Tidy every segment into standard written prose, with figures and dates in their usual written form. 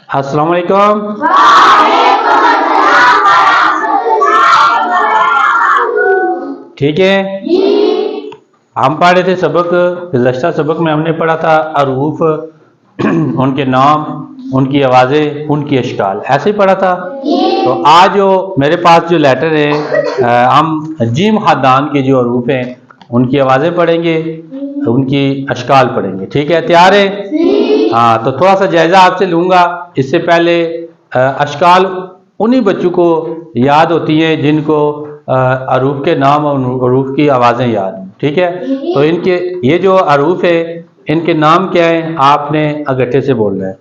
अस्सलाम वालेकुम। ठीक है, हम पढ़ रहे थे सबक। गुज़श्ता सबक में हमने पढ़ा था अरूफ, उनके नाम, उनकी आवाज़ें, उनकी अशकाल, ऐसे ही पढ़ा था। तो आज जो मेरे पास जो लेटर है, हम जीम खानदान के जो अरूफ हैं उनकी आवाज़ें पढ़ेंगे, उनकी अशकाल पढ़ेंगे। ठीक है, तैयार है? हाँ, तो थोड़ा सा जायज़ा आपसे लूँगा। इससे पहले अशकाल उन्हीं बच्चों को याद होती हैं जिनको अरूफ के नाम और अरूफ की आवाज़ें याद हैं। ठीक है, तो इनके ये जो अरूफ है इनके नाम क्या हैं, आपने अगट्ठे से बोलना है।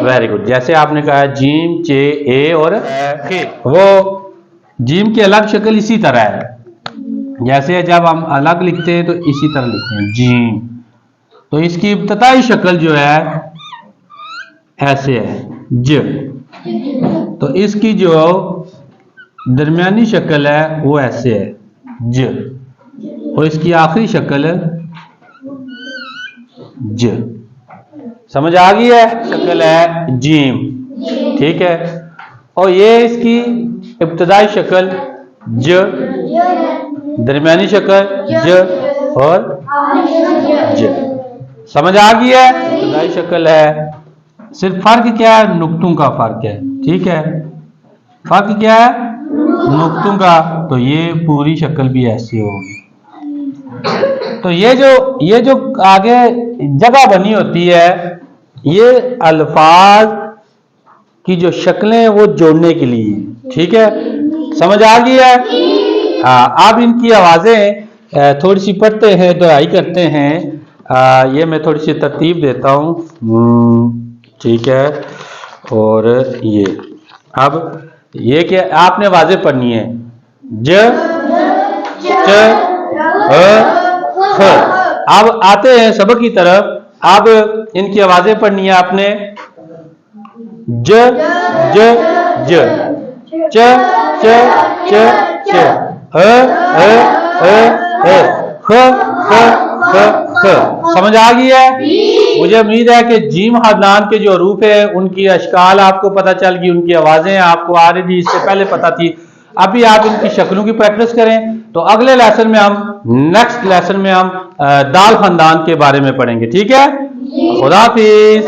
Very good. जैसे आपने कहा जीम, चे, ए और खे, वो जीम की अलग शक्ल इसी तरह है। जैसे जब हम अलग लिखते हैं तो इसी तरह लिखते हैं जीम। तो इसकी इब्तदाई शक्ल जो है ऐसे है, ज। तो इसकी जो दरमियानी शक्ल है वो ऐसे है, ज। और इसकी आखिरी शक्ल ज। समझ आ गई है? शक्ल है जीम। ठीक है, और ये इसकी इब्तदाई शक्ल ज, दरमियानी शक्ल ज और ज। समझ आ गई है? इब्तदाई शक्ल है। सिर्फ फर्क क्या है? नुक्तों का फर्क है। ठीक है, फर्क क्या है? नुक्तों का। तो ये पूरी शक्ल भी ऐसी होगी। तो ये जो आगे जगह बनी होती है, ये अल्फाज की जो शक्लें हैं वो जोड़ने के लिए। ठीक है, समझ आ गई है? हाँ, अब इनकी आवाज़ें थोड़ी सी पढ़ते हैं, दोहराई करते हैं। ये मैं थोड़ी सी तरतीब देता हूँ। ठीक है, और ये अब ये कि आपने आवाज़ें पढ़नी है, ज, च, ख। अब आते हैं सबक की तरफ। अब इनकी आवाज़ें पढ़नी है आपने, ज, ज, ज, च, च, च, च, ख, ख, ख, ख। समझ आ गई है? मुझे उम्मीद है कि जीम खानदान के जो अरूफ है उनकी अशकाल आपको पता चल गई, उनकी आवाज़ें आपको आ रही थी, इससे पहले पता थी। अभी आप इनकी शक्लों की प्रैक्टिस करें। तो अगले लेसन में हम, नेक्स्ट लेसन में हम दाल खानदान के बारे में पढ़ेंगे। ठीक है, खुदा हाफिज।